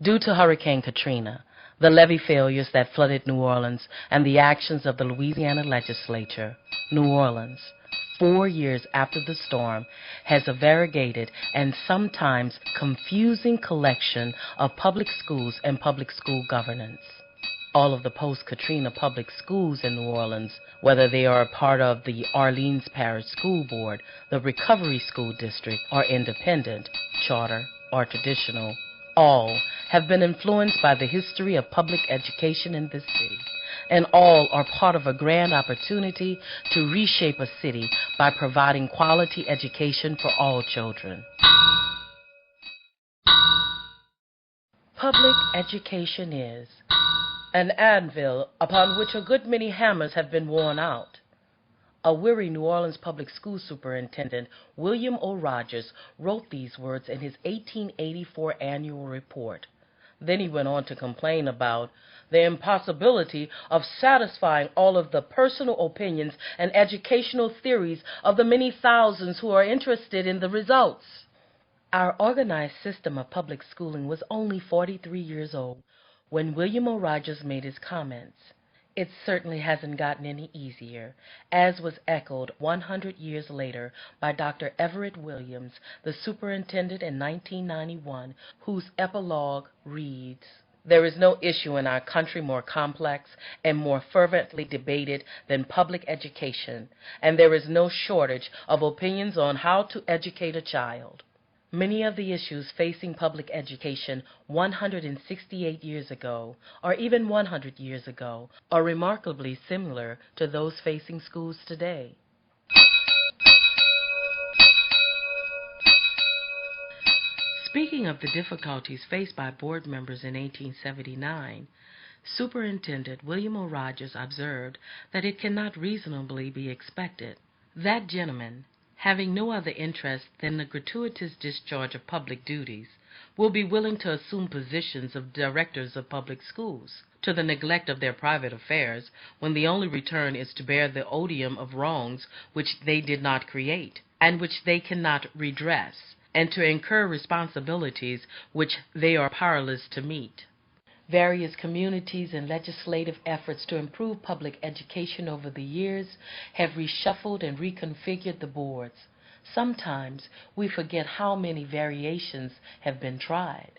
Due to Hurricane Katrina, the levee failures that flooded New Orleans, and the actions of the Louisiana legislature, New Orleans, 4 years after the storm, has a variegated and sometimes confusing collection of public schools and public school governance. All of the post-Katrina public schools in New Orleans, whether they are a part of the Orleans Parish School Board, the Recovery School District, or independent, charter, or traditional, all have been influenced by the history of public education in this city, and all are part of a grand opportunity to reshape a city by providing quality education for all children. Public education is an anvil upon which a good many hammers have been worn out. A weary New Orleans public school superintendent, William O. Rogers, wrote these words in his 1884 annual report. Then he went on to complain about the impossibility of satisfying all of the personal opinions and educational theories of the many thousands who are interested in the results. Our organized system of public schooling was only 43 years old when William O. Rogers made his comments. It certainly hasn't gotten any easier, as was echoed 100 years later by Dr. Everett Williams, the superintendent in 1991, whose epilogue reads, "There is no issue in our country more complex and more fervently debated than public education, and there is no shortage of opinions on how to educate a child." Many of the issues facing public education 168 years ago, or even 100 years ago, are remarkably similar to those facing schools today. Speaking of the difficulties faced by board members in 1879, Superintendent William O. Rogers observed that it cannot reasonably be expected that gentlemen, having no other interest than the gratuitous discharge of public duties, will be willing to assume positions of directors of public schools, to the neglect of their private affairs, when the only return is to bear the odium of wrongs which they did not create, and which they cannot redress, and to incur responsibilities which they are powerless to meet. Various communities and legislative efforts to improve public education over the years have reshuffled and reconfigured the boards. Sometimes we forget how many variations have been tried.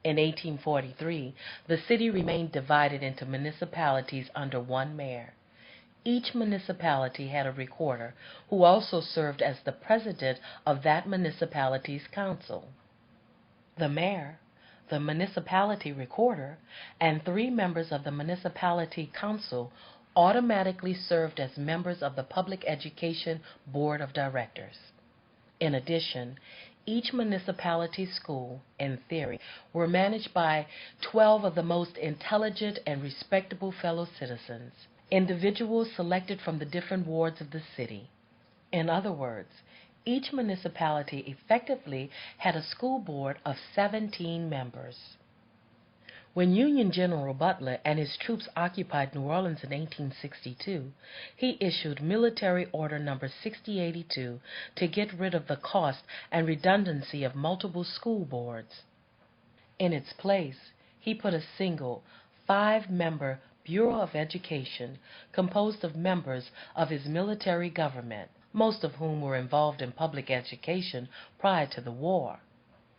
In 1843, the city remained divided into municipalities under one mayor. Each municipality had a recorder who also served as the president of that municipality's council. The mayor, the municipality recorder, and 3 members of the municipality council automatically served as members of the Public Education Board of Directors. In addition, each municipality school, in theory, were managed by 12 of the most intelligent and respectable fellow citizens, individuals selected from the different wards of the city. In other words, each municipality effectively had a school board of 17 members. When Union General Butler and his troops occupied New Orleans in 1862, he issued Military Order No. 6082 to get rid of the cost and redundancy of multiple school boards. In its place, he put a single 5-member Bureau of Education composed of members of his military government, most of whom were involved in public education prior to the war.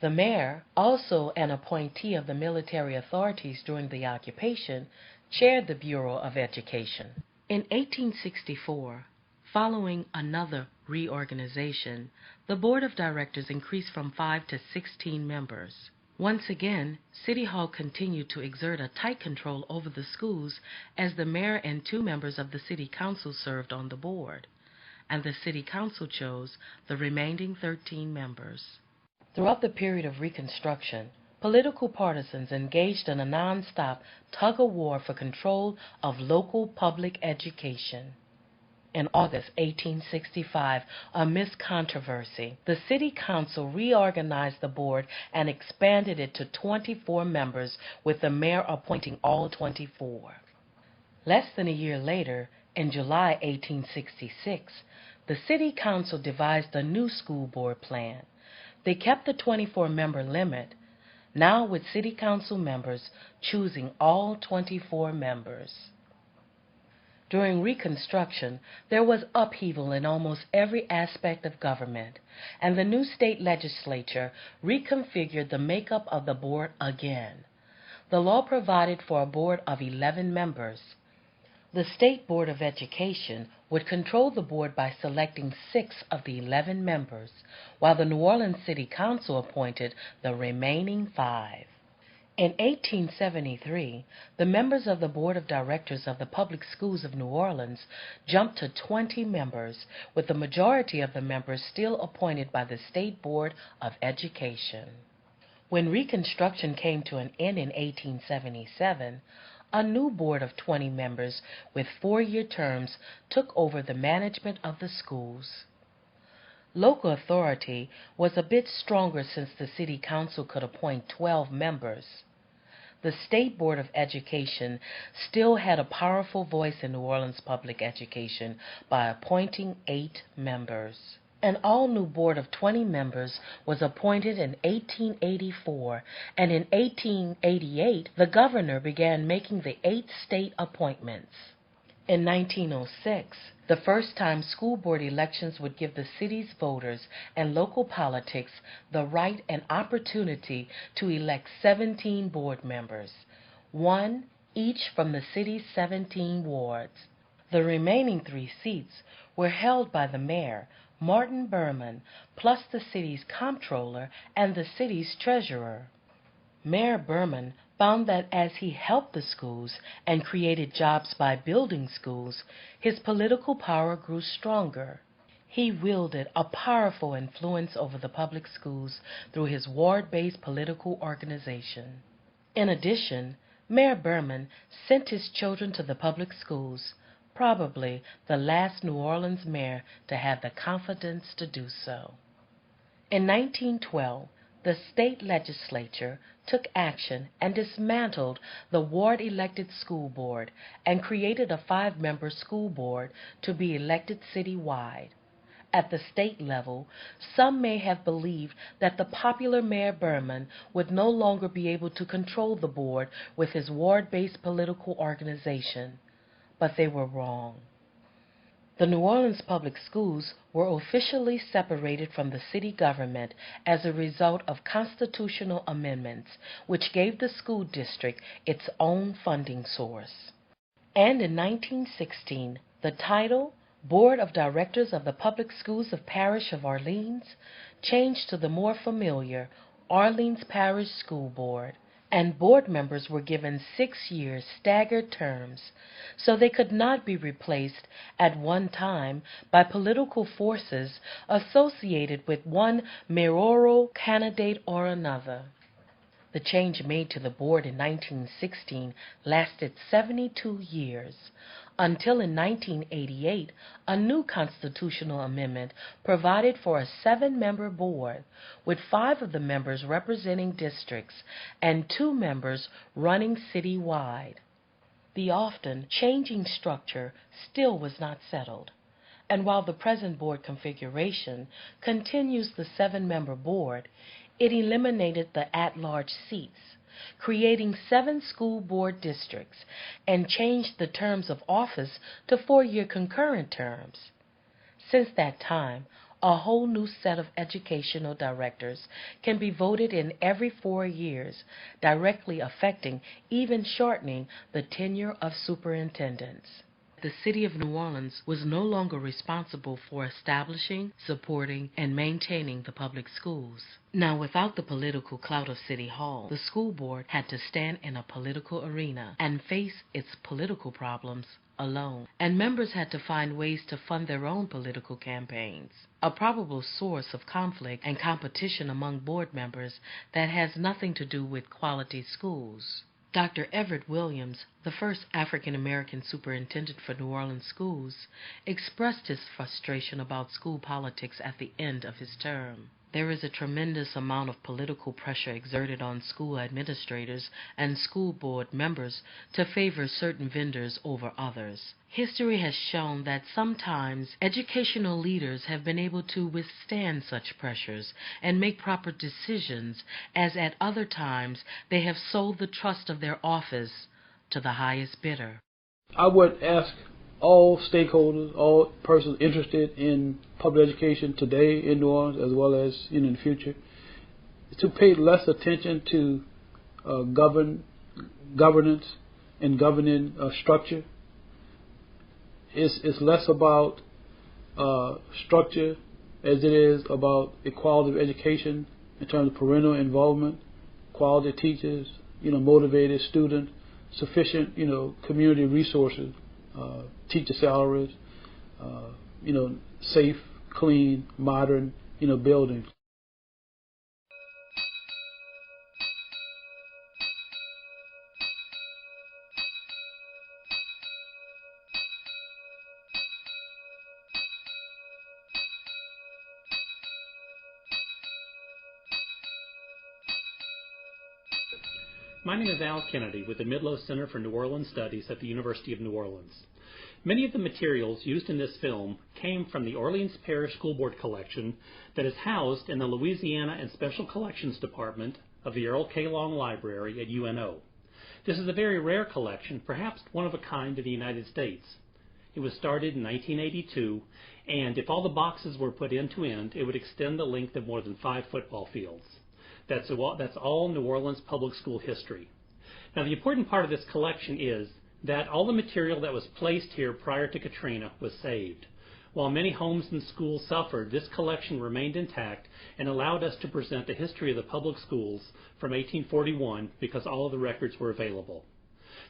The mayor, also an appointee of the military authorities during the occupation, chaired the Bureau of Education. In 1864, following another reorganization, the Board of Directors increased from 5 to 16 members. Once again, City Hall continued to exert a tight control over the schools as the mayor and 2 members of the City Council served on the board, and the City Council chose the remaining 13 members. Throughout the period of Reconstruction, political partisans engaged in a non-stop tug-of-war for control of local public education. In August 1865, amidst controversy, the City Council reorganized the board and expanded it to 24 members, with the mayor appointing all 24. Less than a year later, in July 1866, the City Council devised a new school board plan. They kept the 24-member limit. now with City Council members choosing all 24 members. During Reconstruction, there was upheaval in almost every aspect of government, and the new state legislature reconfigured the makeup of the board again. The law provided for a board of 11 members. The State Board of Education would control the board by selecting 6 of the 11 members, while the New Orleans City Council appointed the remaining 5. In 1873, the members of the Board of Directors of the Public Schools of New Orleans jumped to 20 members, with the majority of the members still appointed by the State Board of Education. When Reconstruction came to an end in 1877, a new board of 20 members with 4-year terms took over the management of the schools. Local authority was a bit stronger since the City Council could appoint 12 members. The State Board of Education still had a powerful voice in New Orleans public education by appointing 8 members. An all-new board of 20 members was appointed in 1884, and in 1888 the governor began making the 8 state appointments. In 1906, the first time school board elections would give the city's voters and local politics the right and opportunity to elect 17 board members, 1 each from the city's 17 wards. The remaining 3 seats were held by the mayor, Martin Berman, plus the city's comptroller and the city's treasurer. Mayor Berman found that as he helped the schools and created jobs by building schools, his political power grew stronger. He wielded a powerful influence over the public schools through his ward-based political organization. In addition, Mayor Berman sent his children to the public schools, probably the last New Orleans mayor to have the confidence to do so. In 1912, the state legislature took action and dismantled the ward-elected school board and created a 5-member school board to be elected citywide. At the state level, some may have believed that the popular Mayor Berman would no longer be able to control the board with his ward-based political organization, but they were wrong. The New Orleans public schools were officially separated from the city government as a result of constitutional amendments, which gave the school district its own funding source. And in 1916, the title Board of Directors of the Public Schools of Parish of Orleans changed to the more familiar Orleans Parish School Board, and board members were given 6-year staggered terms, so they could not be replaced at one time by political forces associated with one mayoral candidate or another. The change made to the board in 1916 lasted 72 years, until in 1988 a new constitutional amendment provided for a 7-member board, with 5 of the members representing districts and 2 members running citywide. The often changing structure still was not settled, and while the present board configuration continues the 7-member board, it eliminated the at-large seats, creating 7 school board districts, and changed the terms of office to 4-year concurrent terms. Since that time, a whole new set of educational directors can be voted in every 4 years, directly affecting, even shortening, the tenure of superintendents. The city of New Orleans was no longer responsible for establishing, supporting, and maintaining the public schools. Now, without the political clout of City Hall, the school board had to stand in a political arena and face its political problems alone, and members had to find ways to fund their own political campaigns, a probable source of conflict and competition among board members that has nothing to do with quality schools. Dr. Everett Williams, the first African-American superintendent for New Orleans schools, expressed his frustration about school politics at the end of his term. There is a tremendous amount of political pressure exerted on school administrators and school board members to favor certain vendors over others. History has shown that sometimes educational leaders have been able to withstand such pressures and make proper decisions, as at other times they have sold the trust of their office to the highest bidder. I would ask all stakeholders, all persons interested in public education today in New Orleans as well as in the future, to pay less attention to governance and governing structure. It's less about structure as it is about equality of education in terms of parental involvement, quality teachers, motivated students, sufficient, community resources, teacher salaries, safe, clean, modern, buildings. My name is Al Kennedy with the Midlo Center for New Orleans Studies at the University of New Orleans. Many of the materials used in this film came from the Orleans Parish School Board collection that is housed in the Louisiana and Special Collections Department of the Earl K. Long Library at UNO. This is a very rare collection, perhaps one of a kind in the United States. It was started in 1982, and if all the boxes were put end to end, it would extend the length of more than 5 football fields. That's all New Orleans public school history. Now, the important part of this collection is that all the material that was placed here prior to Katrina was saved. While many homes and schools suffered, this collection remained intact and allowed us to present the history of the public schools from 1841 because all of the records were available.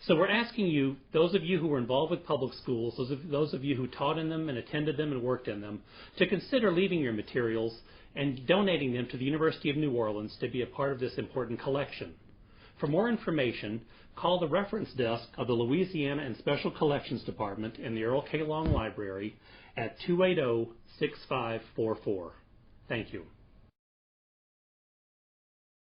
So we're asking you, those of you who were involved with public schools, those of you who taught in them and attended them and worked in them, to consider leaving your materials and donating them to the University of New Orleans to be a part of this important collection. For more information, call the reference desk of the Louisiana and Special Collections Department in the Earl K. Long Library at 280-6544. Thank you.